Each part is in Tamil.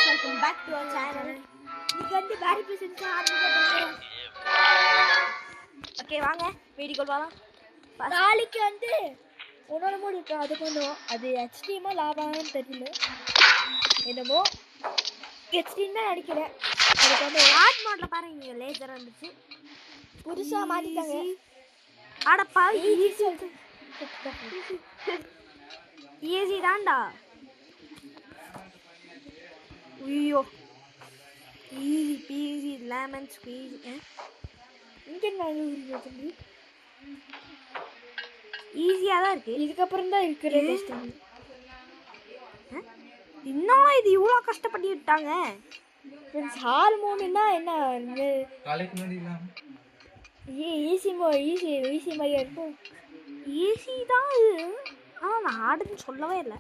Welcome back to our channel. இன்னைக்கு வந்து பேரி பிரசன்ஸ் ஆரம்பிக்கிறோம். ஓகே வாங்க வீடியோக்குள்ள போலாம். நாளைக்கு வந்து உன்னோட மூடு இருக்கு, அது பண்ணுவோம். அது HDMA லாபான்னு தெரியல, என்னமோ HDMA நினைக்கிறேன். அதுக்கு வந்து ஆர்ட் மாடல பாருங்க, லேசர் வந்துச்சு புதுசா மாத்திட்டாங்க. அடப்பா ஈஸி தான்டா. ஐயோ ஈஸி பீஸி லெமன் ஸ்குவீஸ். இங்கே ஈஸியாக தான் இருக்கு. இதுக்கப்புறம் தான் இருக்கிற கஷ்டம். இன்னும் இது இவ்வளோ கஷ்டப்பட்டு விட்டாங்க. ஹார்மோன்னா என்ன ஈஸி ஈஸி மாதிரியா இருக்கும். ஈஸி தான் இது. ஆனால் நான் ஆடுன்னு சொல்லவே இல்லை.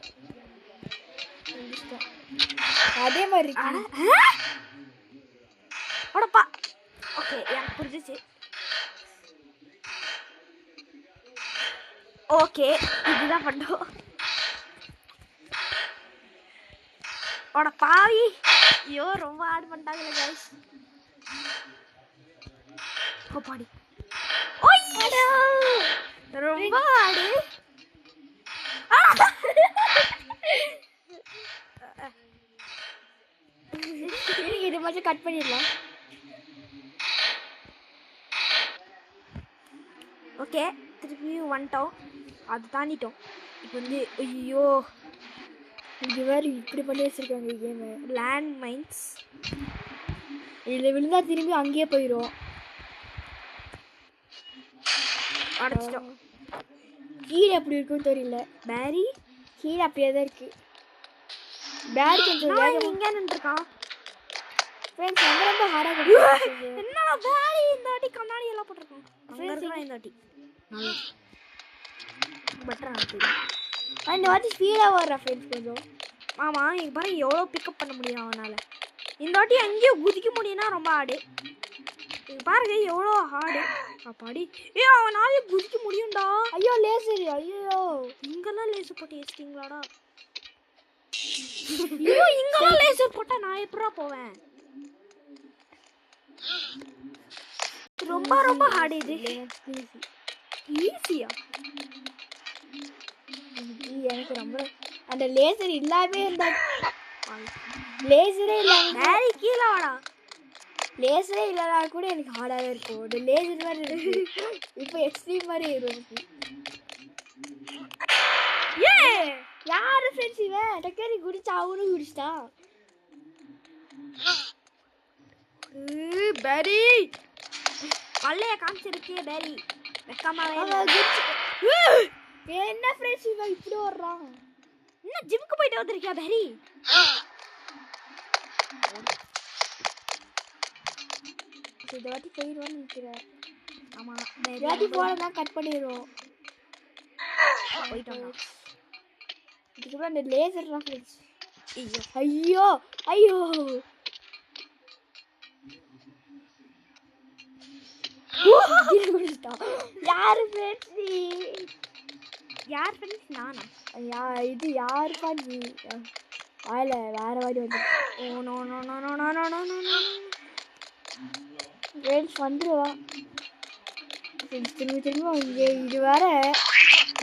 அதே மாதிரி அடப்பா. ஓகே எனக்கு புரிஞ்சிச்சு. ஓகே இதுதான் பண்ணோம். ஓட பாவி. ஐயோ ரொம்ப ஆடு பண்ணிட்டாங்களே கைஸ். பாடி ரொம்ப ஆடு. இது மட்டும் கட் பண்ணிடலாம். ஓகே திருப்பி வந்துட்டோம், அது தாண்டிட்டோம். இப்போ வந்து ஐயோ இது வேறு இப்படி பண்ணி வச்சுருக்காங்க கேமு. லேண்ட் மைன்ஸ் இதில் விழுந்தா திரும்பி அங்கேயே போயிடும். அடைச்சிட்டோம். கீழே எப்படி இருக்குன்னு தெரியல. பேரி கீழே அப்படியே தான் இருக்கு. பேரி கொஞ்சம் இங்கே நின்றுருக்கான். ஃப்ரெண்ட்ஸ் ரொம்ப ரொம்ப ஹார்டாக என்னடா பேரி இந்த வாட்டி கண்ணாடி எல்லாம் போட்டிருக்கோம். இந்த வாட்டி பெட்டராக இந்த வாட்டி ஸ்பீடாக வர்றா ஃப்ரெண்ட்ஸ் கொஞ்சம். ஆமாம் இங்கே பாருங்க எவ்வளோ பிக்கப் பண்ண முடியும் அவனால். இந்த வாட்டி அங்கேயே குதிக்க முடியும்னா ரொம்ப ஆடு. இது பாருங்க எவ்வளோ ஆடு. அப்பாடி அவனாலே குதிக்க முடியும்டா. ஐயோ லேசர். ஐயோ இங்கெல்லாம் லேசர் போட்டு வச்சிட்டீங்களாடா. ஐயோ இங்கெல்லாம் லேசர் போட்டால் நான் எப்படா போவேன். ரொம்ப ரொம்ப ஆடு. இது ஈஸியா எனக்கு ரொம்ப அந்த லேசர் இல்லாமே இருந்தா. லேசரே இல்லாம கீழே வாடா. லேசரே இல்லைனா கூட எனக்கு ஹார்டாகவே இருக்கும். ஒரு லேசர் மாதிரி இருக்கு. இப்போ எக்ஸ்ட்ரீம் மாதிரி இருக்கும். ஏ யாரு ஃப்ரெண்ட்ஸ் இவன் டக்கரி குடிச்சா அவனும் குடிச்சிட்டா. பேரி பல்லைய காமிச்சிருக்கே பேரி வெக்கமாவே. என்ன ஃப்ரெண்ட்ஸ் இவன் இப்படி வர்றான். இன்னும் ஜிம்முக்கு போயிட்டு வந்திருக்கியா பேரி? இந்த வாட்டி போயிடுவான்னு நினைக்கிறேன். ஆமாம் இந்த வாட்டி போனதா கட் பண்ணிடுவோம். போயிட்டோம். இதுக்கப்புறம் அந்த லேசர் தான் ஃப்ரெண்ட்ஸ். ஐயோ ஐயோ யாரு ஃப்ரெண்ட்ஸ்? யார் ஃப்ரெண்ட்ஸ்? நானா? இது யாருப்பா நீ? ஆல வேற வாடி வந்து. Oh no no no no no no no no friends வந்துடுவா. ஃப்ரெண்ட்ஸ் திரும்பி திரும்பி இங்கே இது வேற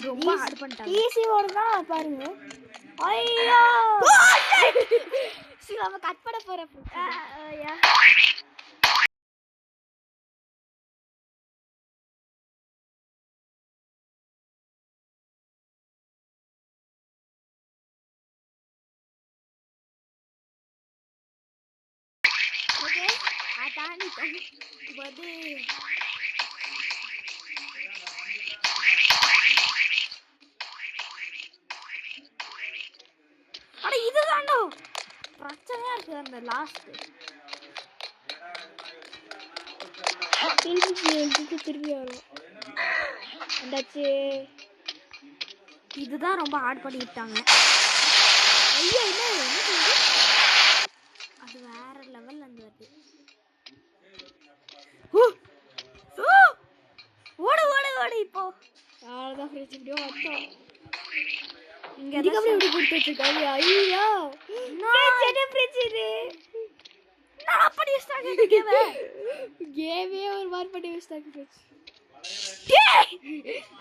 ரொம்ப ஹார்ட் பண்ணிட்டாங்க. ஈஸி ஓடுனா பாருங்க. ஐயோ சரி நம்ம கட் பண்ண போகிறோம். ஓகே அதானி வந்து அட இதுதான்டா பிரச்சனையா இருக்கு. அந்த லாஸ்ட் திரும்பி வரும். அந்தாச்சு இதுதான் ரொம்ப ஆட் பண்ணி விட்டாங்க. ஐயோ என்ன அது வேற லெவல். அந்த வருது ஓடு ஓடு ஓடு. இப்போ அவ்வளோதான் ஃப்ரெண்ட்ஸ் இப்படியோ வச்சோம். இங்க இதுக்கு அப்புறம் இப்படி கொடுத்து வச்சிருக்காங்க. ஐயோ ஃப்ரெண்ட்ஸ் இது நான் பண்ணி வச்சிட்டாங்க இந்த கேமே ஒரு மாதிரி பண்ணி வச்சிட்டாங்க ஃப்ரெண்ட்ஸ்.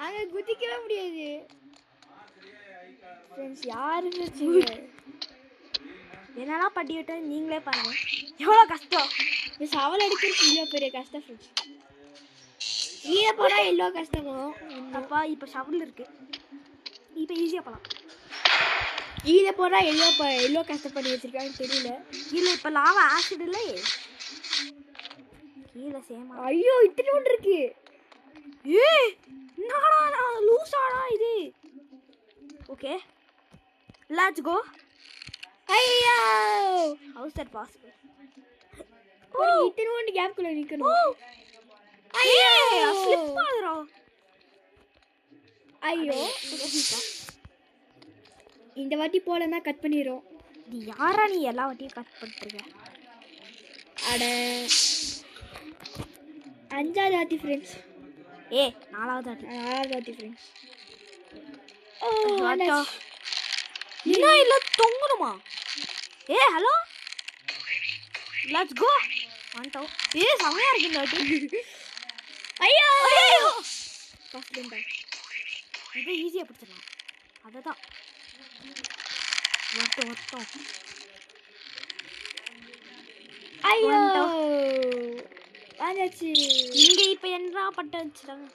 அங்க குதிக்கவே முடியாது ஃப்ரெண்ட்ஸ். யாரு ஃப்ரெண்ட்ஸ் என்னெல்லாம் பண்ணி விட்டு நீங்களே பாருங்க எவ்வளோ கஷ்டம். இந்த சவால் எடுக்கிறது இவ்வளோ பெரிய கஷ்டம் ஃப்ரெண்ட்ஸ். கீழே போனால் எவ்வளோ கஷ்டமோ அப்பா. இப்போ ஷவல் இருக்கு, இப்போ ஈஸியாக போகலாம். கீழே போனால் எவ்வளோ கஷ்டப்பட்டு வச்சிருக்காங்கன்னு தெரியல. கீழே இப்போ லாவா ஆசிட் இல்லை கீழே சேமா. ஐயோ இத்தனை ஒன்று இருக்கு. என்னடா லூசாடா இது. Okay let's go. ஐயோ ஹவுஸ் தட் பாசிபிள். இத்தனை ஒன்று கேப்குள்ள நிற்கணும். ஐயோ ஸ்லிப் ஆகுறா. ஐயோ இந்த வாட்டி போலன்னா கட் பண்ணிடும். நீ யாரா நீ எல்லா வாட்டியும் கட் பண்ணிட்டுருக்க? அட 5வது வாட்டி ஃப்ரெண்ட்ஸ். 4வது வாட்டி ஃப்ரெண்ட்ஸ். இன்னும் இல்லை தொங்கணுமா? Hello let's go. வந்துட்டோம். செமையா இருக்கு இந்த வாட்டி. ஐயோ ஃபர்ஸ்ட் இதை ஈஸியாக பிடிச்சிடலாம். அதை தான் வட்டம். ஐயோ வந்துச்சு. இங்கே இப்போ என்ன பண்ண வச்சுட்டாங்க?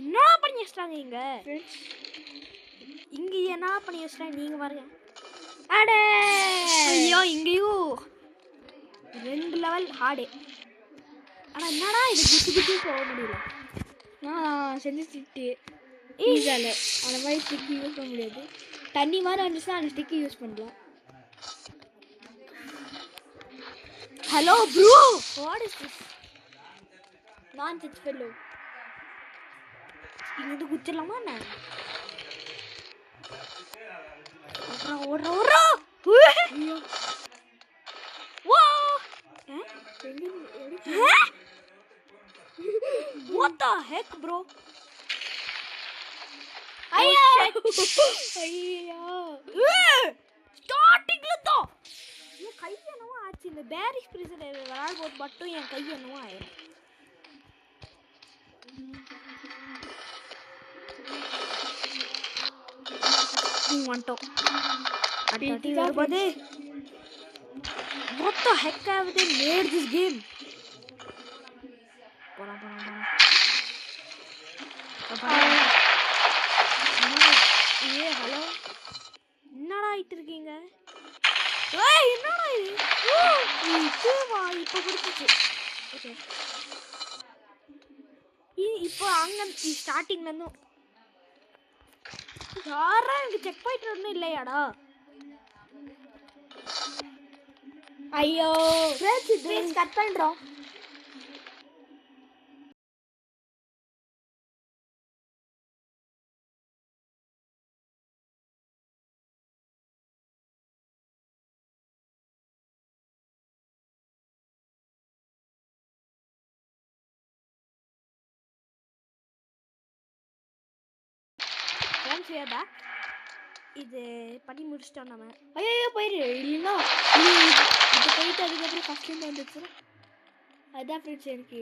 என்ன பண்ணி வச்சிட்டாங்க இங்கே என்ன பண்ணி வச்சிட்டாங்க நீங்கள் பாருங்க. அட ஐயோ இங்கேயும் 2 லெவல் ஹார்டு. ஆனால் என்னடா இது குத்தி போக முடியல. நான் செஞ்சு ஸ்டிக்கு ஈஸால அந்த மாதிரி ஸ்டிக்கு யூஸ் பண்ண முடியாது. தண்ணி மாதிரி வந்துச்சுன்னா அந்த ஸ்டிக்கு யூஸ் பண்ணலாம். Hello bro what is this nonsense fellow. இங்கிட்டு குச்சிடலாமா என்ன? ஓடுறா What the heck bro? ஐயா ஸ்டார்டிங்ல தான் என் கை என்னவோ ஆச்சு. இந்த பேரிஷ் பிரீசர் விளையாடும் போது மட்டும் என் கை என்னவோ ஆயிடும். வந்துட்டோம். அடுத்த வரும்போது What the heck have they made this game? போலாம். ஹலோ என்னடா ஆயிட்டு இருக்கீங்க? என்னடா இது? இப்போ பிடிச்சிச்சு. ஓகே இப்போ அங்கே ஸ்டார்டிங்ல இருந்தும் யாரா எனக்கு செக் பாயிண்ட் ஒன்றும் இல்லையாடா? ஐயோ ஃப்ரெண்ட்ஸ் கட் பண்ணுறோம். இது பண்ணி முடிச்சிட்டோம் நம்ம. ஐயோ போயிடு இல்லைன்னா இது போயிட்டு அதுக்கப்புறம் ஃபஸ்ட் வந்துச்சு. அதான் ஃப்ரெண்ட்ஸ் எனக்கு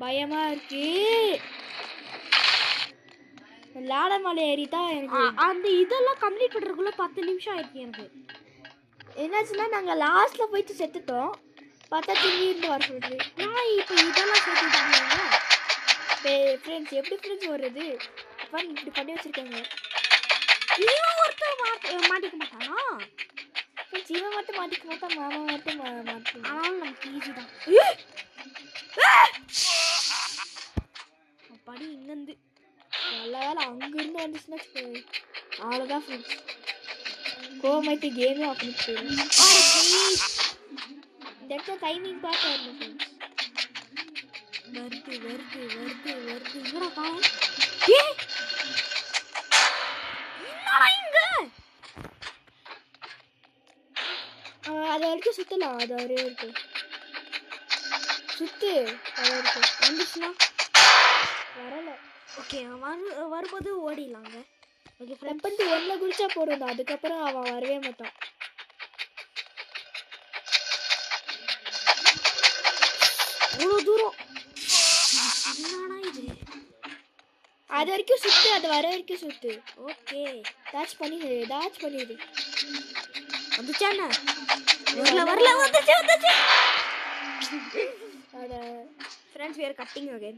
பயமா இருக்கு. லாட மலை ஏறிட்டா எனக்கு அந்த இதெல்லாம் கம்ப்ளீட் பண்ணுறதுக்குள்ள 10 நிமிஷம் ஆயிருக்கு. எனக்கு என்னாச்சுன்னா நாங்கள் லாஸ்ட்ல போயிட்டு செத்துட்டோம். பார்த்தா திரும்பி இருந்து வர சொல்லுது. நான் இப்போ இதெல்லாம் சேர்த்துட்டாங்க ஃப்ரெண்ட்ஸ். எப்படி ஃப்ரெண்ட்ஸ் வர்றது? அப்போ இப்படி பண்ணி வச்சிருக்காங்க. இவன் ஒருத்தர் மாட்டிக்க மாட்டானா? இவன் மட்டும் மாட்டிக்க மாட்டான், மாமா மட்டும் மாட்டேன். ஆனாலும் நமக்கு ஈஸி தான். அப்படி இங்கேருந்து நல்ல வேலை அங்கேருந்து வந்துச்சுன்னா அவ்வளோதான் ஃப்ரெண்ட்ஸ். கோமாயிட்டு கேமே அப்படின்னு போயிடும். இந்த இடத்துல டைமிங் பார்த்து வரணும் ஃப்ரெண்ட்ஸ். வருது என்னடா காலம்? அது வரைக்கும் சுத்தலாம். அது வரையும் இருக்கு சுத்து. அது வரைக்கும் வந்துச்சுன்னா வரல. ஓகே வரும்போது ஓடிடலாங்க. ஓகே ஃப்ரெண்ட் பண்ணிட்டு ஒன்றில் குடிச்சா போடுறோம். அதுக்கப்புறம் அவன் வரவே மாட்டான். அது வரைக்கும் சுத்து, அது வர வரைக்கும் சுத்து. ஓகே ஏதாச்சும் பண்ணிடு. வந்துச்சாண்ணா? வரல வந்துச்சு. Friends, we are cutting again.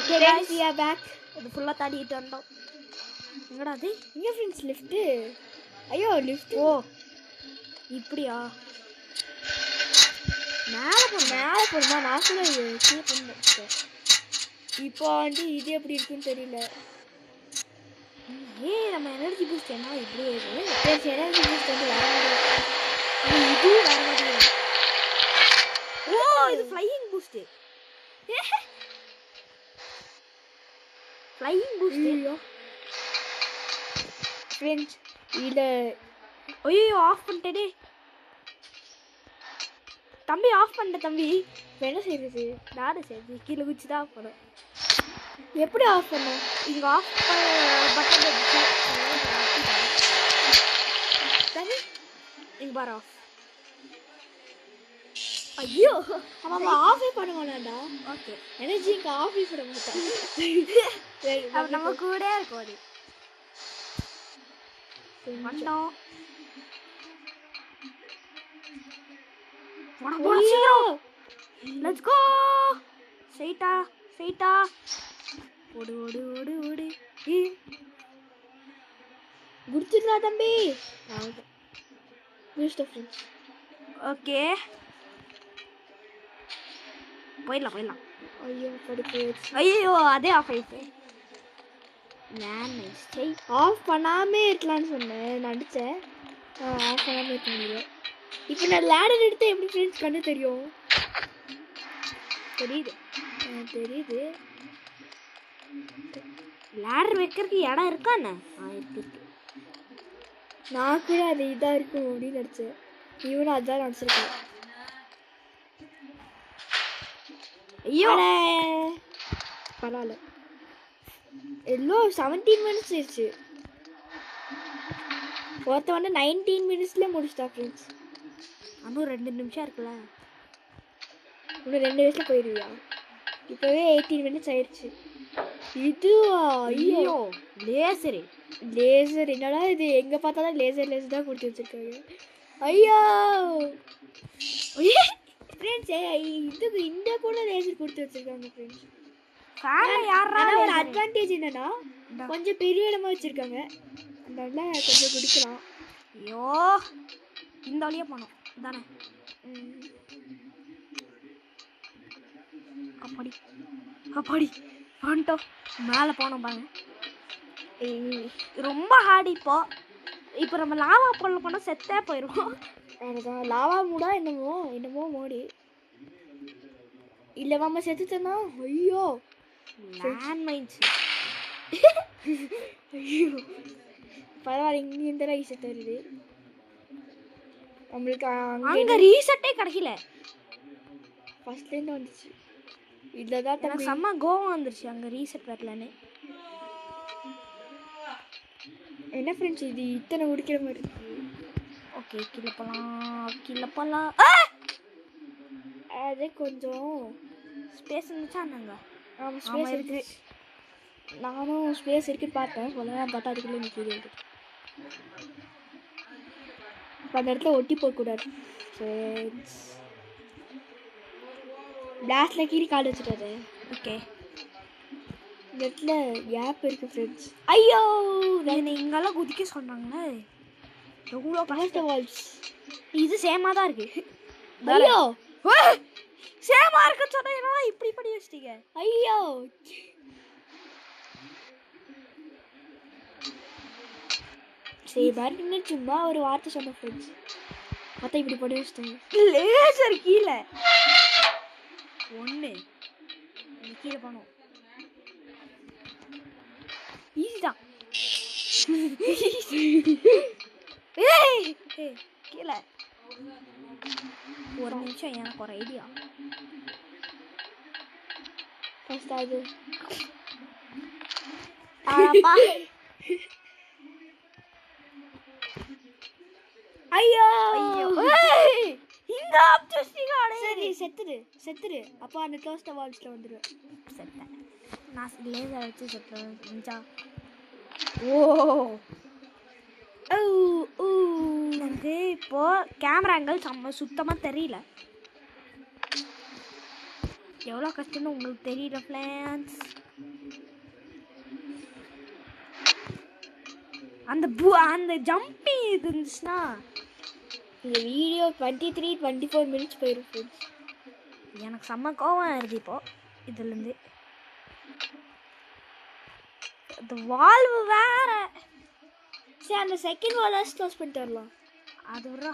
Okay guys, we are back. இது ஃபுல்லா தாடிட்டு வந்தோம். எங்கடா அது? இங்க ஃப்ரெண்ட்ஸ் லிஃப்ட். ஐயோ லிஃப்ட். ஓ இப்படியா? மேல போறமா நான் கூட கீழே பண்ணேன். இப்போ வந்து இது எப்படி இருக்குன்னு தெரியல. நம்ம எனர்ஜி பூஸ்ட் என்ன இப்படியே இருக்கு? சரி எனர்ஜி பூஸ்ட் வந்து வர மாதிரி. இது வர மாதிரி. ஓ இது ஃளையிங் பூஸ்ட். ஃளையிங் பூஸ்ட். ஃப்ரெண்ட்ஸ் இதில் ஐயோ ஆஃப் பண்ணிட்டேனே தம்பி, ஆஃப் பண்ணிட்ட தம்பி. இப்போ என்ன செய்யுது? நானும் சரி கீழே குச்சி தான் போனேன். எப்படி ஆஃப் பண்ண? இங்கே ஆஃப் பட்டன் இருந்துச்சு. சரி இங்கே பாரு ஆஃப். ஐயோ அவன் ஆஃபே பண்ண மாட்டான்டா. ஓகே எனர்ஜி இங்கே ஆஃபே பண்ண மாட்டான். அப்போ நம்ம கூட இருக்கும் அது. வந்தோம். Let's go. சைட்டா சைட்டா ஓடு ஓடு ஓடு ஓடு. குடிச்சிடலா தம்பி. ஃப்ரெண்ட்ஸ் ஓகே போயிடலாம் போயிடலாம். ஐயோ படிப்பு ஐயோ அதே ஆஃப் ஆயிடுச்சு. நான் ஆஃப் பண்ணாமே இருக்கலாம்னு சொன்னேன், நடித்தேன். ஆஃப் பண்ணாமல் இருக்க முடியல. இப்போ நான் லேடர் எடுத்து எப்படி ஃப்ரெண்ட்ஸ் கண்ணு தெரியும்? தெரியுது தெரியுது. லேடர் வைக்கிறதுக்கு இடம் இருக்கா என்ன? இருக்கு. நான் கூட அது இதாக இருக்கும் அப்படின்னு நினச்சேன். இவனும் அதுதான் நினச்சிருக்கேன். ஐயோ பரவாயில்ல. எல்லோ 17 மினிட்ஸ் ஆயிடுச்சு. ஒருத்த வந்து 19 மினிட்ஸ்ல முடிச்சிட்டா ஃப்ரெண்ட்ஸ். இன்னும் 2 நிமிஷம் இருக்குல்ல. இன்னும் 2 நிமிஷத்துல போயிடுவியா? இப்போவே 18 மினிட்ஸ் ஆயிடுச்சு. இதுவா? ஐயோ லேசரு. லேசர் என்னடா இது? எங்கே பார்த்தாலும் லேசர் தான் கொடுத்து வச்சிருக்காங்க. ஐயோ ஃப்ரெண்ட்ஸ் இதுக்கு இந்த கூட லேசர் கொடுத்து வச்சிருக்காங்க ஃப்ரெண்ட்ஸ். ஒரு அட்வான்டேஜ் என்னன்னா கொஞ்சம் பெரிய இடமா வச்சிருக்காங்க, அதனால கொஞ்சம் குடிக்கலாம். ஐயோ இந்த வழியா போனோம் தானே. அப்படி அப்படி வந்துட்டோம். மேலே போனோம் பாருங்க. ரொம்ப ஹார்ட். இப்போ நம்ம லாவா போல போனால் செத்தே போயிடுவோம். அதுதான் லாவா மூடா என்னமோ மோடி இல்லை மாமா செத்துட்டேன்னா. ஐயோ லேண்ட் மைன்ஸ். ஐயோ பரவாயில்ல, இங்கே இந்த ரீசெட் வருது நம்மளுக்கு. அங்கே ரீசெட்டே கிடைக்கல. ஃபர்ஸ்ட்லேருந்து வந்துச்சு. இதில் தான் எனக்கு செம்ம கோவம் வந்துருச்சு அங்கே ரீசெட் வரலன்னு. என்ன ஃப்ரெண்ட்ஸ் இது இத்தனை முடிக்கிற மாதிரி இருக்கு. ஓகே கீழே போகலாம். அது கொஞ்சம் ஸ்பேஸ் இருந்துச்சா நாங்கள்? ஆமாம் ஸ்பேஸ் இருக்கு. நானும் ஸ்பேஸ் இருக்குன்னு பார்த்தேன், சொல்லலாம் பார்த்தா அதுக்குள்ளே நிற்கிது. இப்போ அந்த இடத்துல ஒட்டி போகக்கூடாது ஃப்ரெண்ட்ஸ். பிளாஸ்டில் கீழே காடு வச்சுட்டாரு. ஓகே இந்த இடத்துல கேப் இருக்கு ஃப்ரெண்ட்ஸ். ஐயோ இங்கெல்லாம் குதிக்க சொல்கிறாங்களே. எவ்வளோ கஷ்டம் வால்ஸ். இது சேமாக தான் இருக்கு. ஐயோ சேமாக இருக்குன்னு சொன்னா இப்படி பண்ணி வச்சிட்டீங்க. ஐயோ சரி பாருங்க, சும்மா ஒரு வார்த்தை சொன்ன ஃப்ரெண்ட்ஸ், பார்த்தா இப்படி பண்ணி வச்சிட்டாங்க. லேசர் கீழே ஒன்று கீழே போனோம். ஈஸி தான். கீழே ஒரு நிமிஷம், எனக்கு ஒரு ஐடியா. ஃபர்ஸ்ட் அது ஐயோ இங்க சரி செத்துரு. அப்போ அந்த க்ளோஸ் த வால்ஸ்ல வந்துடுவேன். செத்தேன் நான். லேசர் வச்சு செத்தேன். ஓ எனக்கு இப்போ கேமரா ஆங்கிள் சுத்தமாக தெரியல. எவ்வளோ கஷ்டம்னு உங்களுக்கு தெரியல ஃப்ரெண்ட்ஸ். அந்த ஜம்பிங் இது இருந்துச்சுன்னா இந்த வீடியோ 23-24 மினிட்ஸ் போயிடும் ஃப்ரெண்ட்ஸ். எனக்கு செம்ம கோவம் ஆயிடுது இப்போ இதுலேருந்து. இந்த வால்வு வேற. சரி அந்த செகண்ட் வால்ஸ் க்ளோஸ் பண்ணிட்டு வரலாம். அது வரா.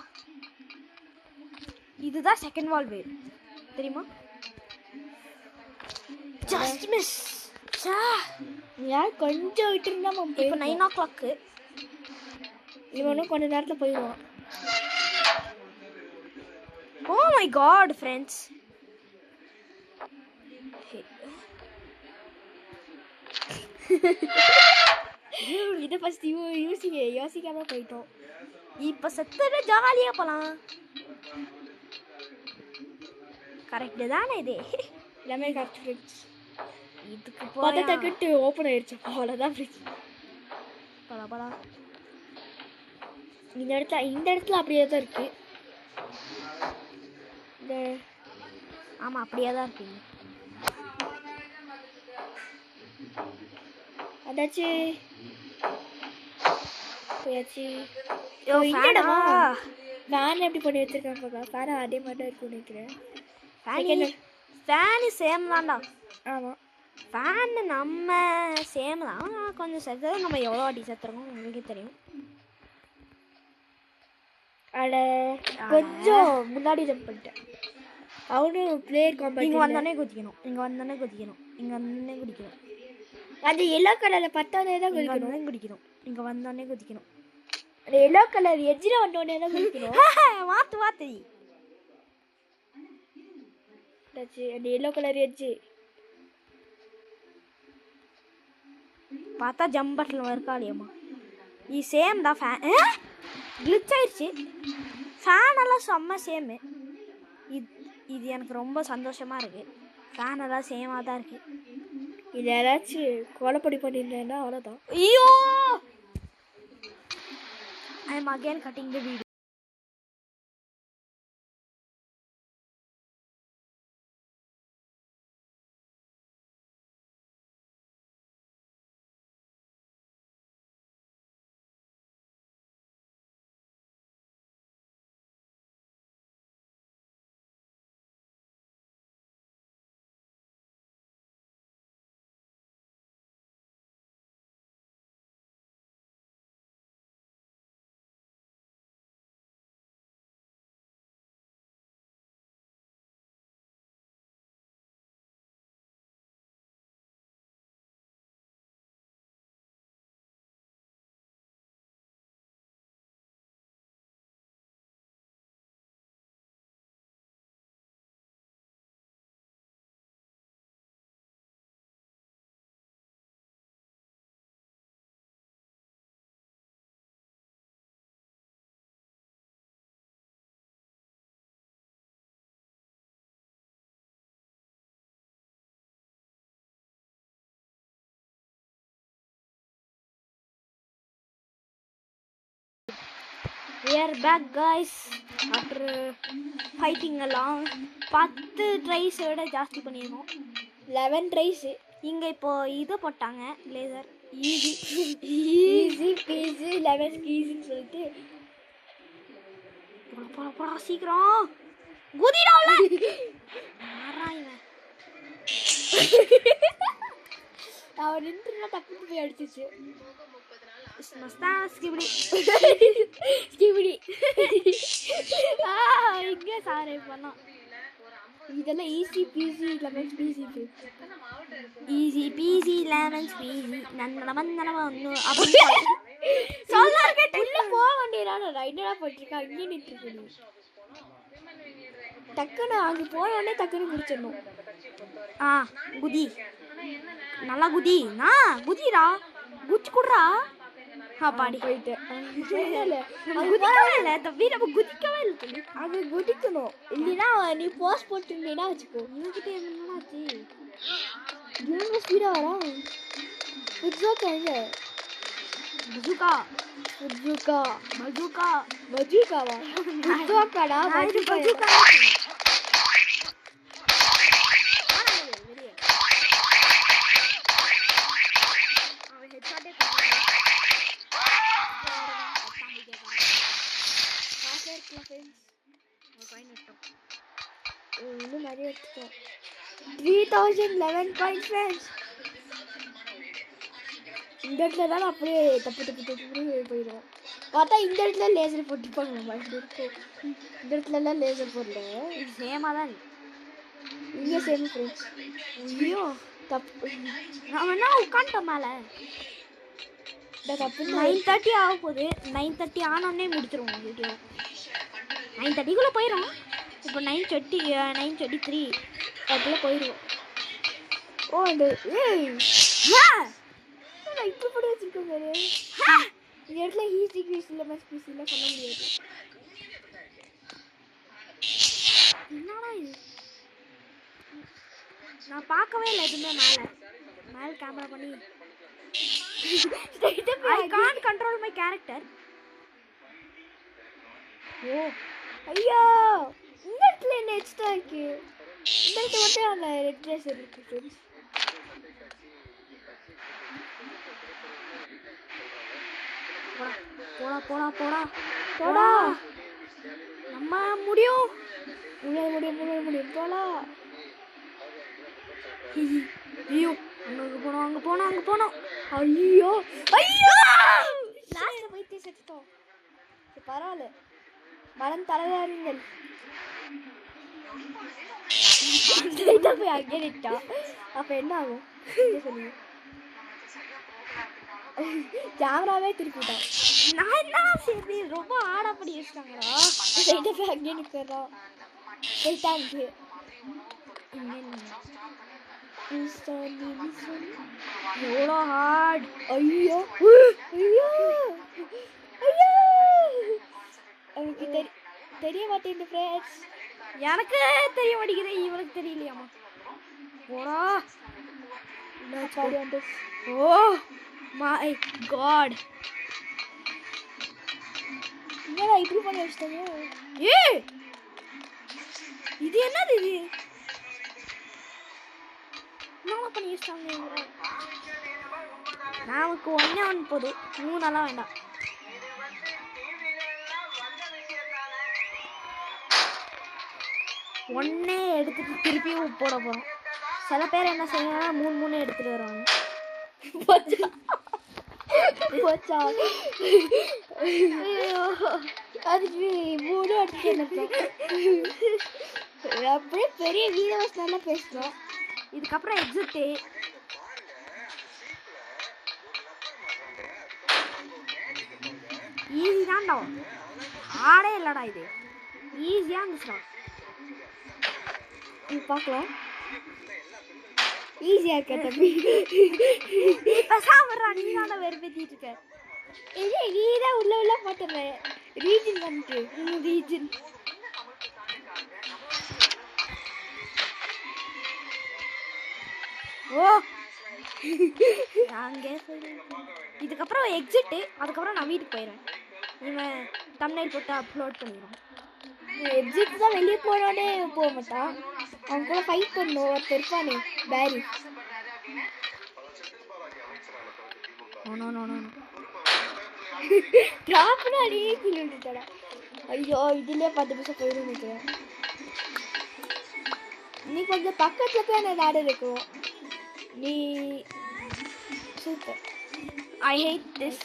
இதுதான் செகண்ட் வால்வு தெரியுமா? Just miss. யார் கொஞ்சம் விட்டுருந்தா இப்போ 9 o'clock. இவனும் கொஞ்ச நேரத்தில் போயிடுவான். ஓ மை காட் ஃப்ரெண்ட்ஸ், இதை ஃபர்ஸ்ட் யோசிக்காம போயிட்டோம். இப்போ செத்துட்டு ஜாலியாக போகலாம். கரெக்டு தானே இது? எல்லாமே கரெக்ட் ஃப்ரெண்ட்ஸ். இதுக்கு பார்த்தா டக்குட்டு ஓப்பன் ஆயிடுச்சு. அவ்வளோதான் ஃப்ரெண்ட்ஸ். பலா இந்த இடத்துல அப்படியே தான் இருக்கு. ஆமாம் அப்படியே தான் இருக்கீங்க. அதாச்சு போயாச்சு. ஃபேன் எப்படி பண்ணி வச்சிருக்காங்க பாக்கா. ஃபேன் அதே மாதிரி தான் இருக்குன்னு நினைக்கிறேன். ஃபேனு சேம் தான்டா. ஆமாம், ஃபேனு நம்ம சேம் தான். கொஞ்சம் செத்துறது நம்ம எவ்வளோ வாட்டி செத்துருக்கோம் உங்களுக்கே தெரியும். அட கொஞ்சம் முன்னாடி ஜம்ப் பண்ணிட்டேன். அவனும் பிளேயர் காம்பேட். இங்கே வந்தோடனே குதிக்கணும், இங்கே வந்தோடனே குதிக்கணும், இங்கே வந்தோடனே குதிக்கணும். அந்த எல்லோ கலரில் பத்தானே தான் குதிக்கணும். குதிக்கணும், இங்கே வந்தோடனே குதிக்கணும். அந்த எல்லோ கலர் எட்ஜில் வந்தோடனே தான் குதிக்கணும். மாத்து அந்த எல்லோ கலர் எட்ஜு பார்த்தா ஜம்ப் பட்டில் இருக்காளியம்மா. இது சேம் தான். ஃபேன் கிளிச் ஆயிடுச்சு. ஃபேனெல்லாம் செம்ம சேமு. இது எனக்கு ரொம்ப சந்தோஷமாக இருக்குது. ஃபேனெல்லாம் சேமாக தான் இருக்குது. இது யாராச்சும் கொலைப்படி பண்ணியிருந்தேன்னா அவ்வளோதான். ஐயோ, I am again cutting the video. We are back guys after fighting along. 10 ட்ரைஸ் விட ஜாஸ்தி பண்ணியிருக்கோம். 11 ட்ரைஸு. இங்கே இப்போ இது போட்டாங்க லேசர். ஈஸி பீஸு 11 பீஸுன்னு சொல்லிட்டு போடா சீக்கிரம் குதிடாவுல. அவன் நின்றுனா டக்குனு போய் அடிச்சிச்சு. ஸ்கிபிடி இங்கே சாரே பண்ணோம். இதெல்லாம் easy peasy 11 peasy. Easy peasy 11 peasy நன்னம அப்படி சொல்லார் கேட்டு உள்ள போக வேண்டியதான. என்னடா போட்டிருக்கா இங்கே நின்றுருக்கு. நீ டக்குன்னு அங்கே போனோடனே டக்குன்னு முடிச்சிடணும். குதி நல்லா குதி. குதிரா குச்சி குடுறா. பாடி போயிட்டேன். குதிக்கவே இல்லை. அங்கே குதிக்கணும். இல்லைன்னா நீ போஸ்ட் போட்டுருந்தீங்கன்னா வச்சுக்கோ. உங்ககிட்ட என்னாச்சு? இவங்க ஸ்பீடாக வரா. புதுசாக எங்க பஜூகா பஜூகாவா பஜூகாடா பஜூகா. இன்னும் நிறைய எடுத்துட்டோம். 3011 பாயிண்ட் ஃப்ரெண்ட்ஸ். இந்த இடத்துல தான் அப்படியே தப்பு போயிடுவோம். பார்த்தா இந்த இடத்துல லேசர் போட்டுருப்பாங்க. நம்ம இருக்கும் இந்த இடத்துலலாம் லேசர் போடல. இது சேமாக தான் இங்கே சேம் ஃப்ரெண்ட்ஸ். ஐயோ தப்பு. நான் வேணா உட்காந்துட்டோம் மேலே. 9:30 ஆக போகுது. 9:30 ஆனோடனே முடிச்சிருவோம் வீடியோ. 9:30க்குள்ளே போயிடும். இப்போ 9:33 அதுக்குள்ளே போயிடுவோம். ஓ அந்த இப்போ கூட வச்சுருக்கோங்க. இந்த இடத்துல ஈஸி குவிஸ் இல்லை மஸ்ட் குவிஸ் இல்லை பண்ண முடியாது. என்னடா இது? நான் பார்க்கவே இல்லை எதுவுமே மேலே கேமரா பண்ணி. I can't control my character. ஓ ஐயா இந்த இடத்துல என்ன எக்ஸ்ட்ரா இருக்கு. இந்த இடத்துல மட்டும் அந்த ரெட் ட்ரெஸ் இருக்கு ஃப்ரெண்ட்ஸ். போடா போடா போடா போடா. நம்ம முடியும் போடா. ஐயோ அங்கே போனோம். ஐயோ லாஸ்ட்ல போயிட்டு செத்துட்டோம். பரவாயில்ல மனம் தளராதீங்கள். போய் அங்கே நிட்டா அப்ப என்ன ஆகும் சொல்லுங்க. கேமராவே திருப்பிட்டான். நான் என்ன சரி ரொம்ப ஆடா பண்ணி வச்சிட்டாங்களா. போய் அங்கே நிக்கிறா போயிட்டாங்க. எவ்வளோ ஹார்ட். ஐயோ எனக்கு தெரிய மாட்டேங்குது ஃப்ரெண்ட்ஸ். எனக்கு தெரிய மாட்டேங்குது. இவனுக்கு தெரியலையாமா. போடா. Oh my God. என்னடா இப்படி பண்ணி வச்சிட்டாங்க. இது என்னது இது? என்ன பண்ணி வச்சிட்டாங்க. நமக்கு 1 போதும். 3 வேண்டாம். ஒன்னே எடுத்துட்டு திருப்பி போட போறோம். சில பேர் என்ன செய்யறாங்க 3 எடுத்துட்டு வருவாங்க. போச்சா அதுக்கு 3 எடுத்து அப்படியே பெரிய வீடியோஸ் நல்லா பேசுறோம். இதுக்கப்புறம் எக்ஸிட்டு ஈஸி தான்டா. ஆடே இல்லடா இது. ஈஸியாக இருந்துச்சுடா. பார்க்கலாம். ஈஸியாக இருக்க தம்பி. சாப்பிட்றா. நீ தான் வெறுப்பேற்றிட்டு இருக்க. இல்லை நீ தான் உள்ள போட்டுறேன். ரீஜன் வந்துட்டு ரீஜன். ஓ அங்கே இதுக்கப்புறம் எக்ஸிட்டு. அதுக்கப்புறம் நான் வீட்டுக்கு போயிடுவேன். இவன் தம்ப்நெயில் போட்டு அப்லோட் பண்ணிடுவான். எக்ஸிட் தான் வெளியே போனோடனே போக மாட்டான். அவன் கூட ஃபைட் பண்ணணும். ஒருத்தர் இருப்பானே பேரி. ட்ராப்னா நீ கீழே விட்டுட்டடா. ஐயோ இதுலேயே 10 நிமிஷம் போயிடும் நினைக்கிறேன். நீ கொஞ்சம் பக்கத்தில் போய் அந்த நாடு இருக்கும். நீ சூப்பர். I had this.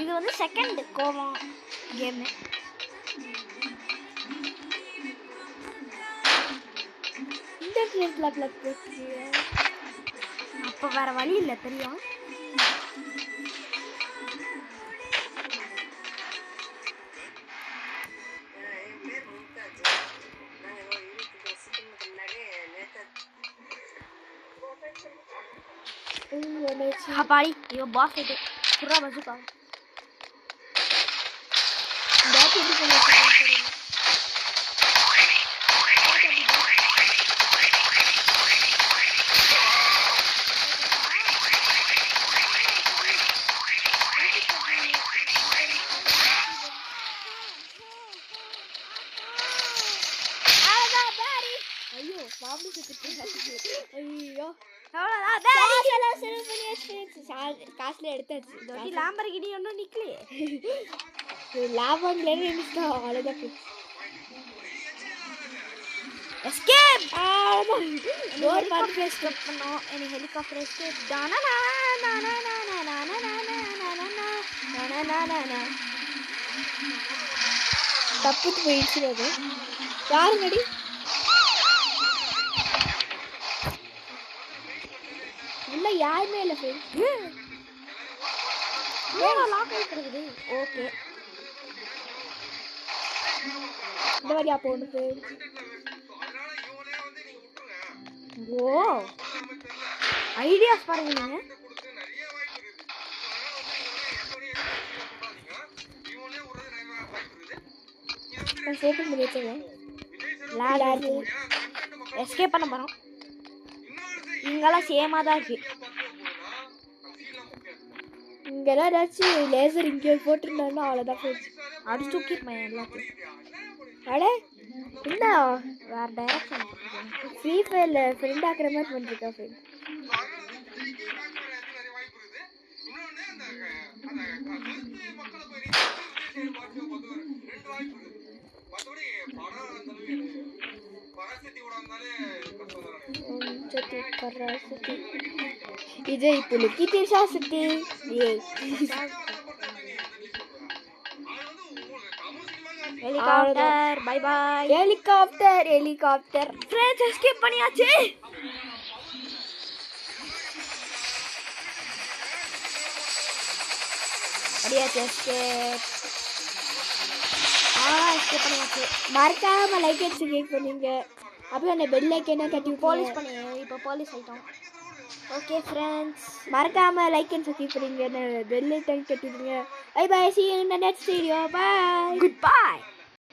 இது வந்து செகண்ட் கோவம் கேமு. இந்த பிளேட்ல பிளக் போட்டு அப்போ வேற வழி இல்லை தெரியும். அப்பாடி இவன் பாஸ் ஆயிட்டு புறா பசுக்கா. ஐயோ பாம்பு செத்துட்டு. ஐயோ காசுல எடுத்தாச்சு. லாம்பர்கினி ஒன்றும் நிக்கலையே. லாபம் அவ்வளோதான். எஸ்கேப். டோர் பார்த்து எஸ்கேப் பண்ணோம். எனக்கு ஹெலிகாப்டர் எஸ்கேப். தப்பிட்டு போயிடுச்சு. அது யாரு நடி உள்ள யாருமே இல்லை ஃப்ரெண்ட்ஸ். ஏடா லாக் ஆயிட்டு ஓகே இந்த மாதிரி அப்போ உனக்கு ஓ ஐடியாஸ் பாருங்க நீங்க நான் ஃபோக்கஸ் பண்ணி வச்சுருவேன் எஸ்கேப் பண்ண போகிறோம் இங்கெல்லாம் சேமாக தான் இருக்கு இங்கெல்லாம் ஏதாச்சும் லேசர் இங்கே போட்டிருந்தாங்கன்னா அவ்வளோதான் போச்சு அடிச்சு தூக்கிருப்பேன் எல்லாத்தையும் அட என்ன வேறு டைரக்ஷன் ஃப்ரீ ஃபயரில் ஃப்ரெண்ட் ஆக்குற மாதிரி பண்ணிருக்கா ஃப்ரெண்ட் இது இப்போ லுக்கி தெரிசா சுத்தி helicopter bye bye helicopter friends escape பண்ணியாச்சு அடியாச்சு எஸ்கேப் எஸ்கேப் பண்ணியாச்சு மறக்காம லைக் அடிச்சு கேக் பண்ணீங்க அப்புறம் அந்த பெல் ஐக்கனை தட்டி போலீஸ் பண்ணி இப்போ போலீஸ் ஆயிட்டோம் ஓகே ஃப்ரெண்ட்ஸ் மறக்காம லைக் அண்ட் சப்ஸ்கிரைப் பண்ணுங்க பெல் ஐக்கன் தட்டிடுங்க bye bye see you in the next video bye goodbye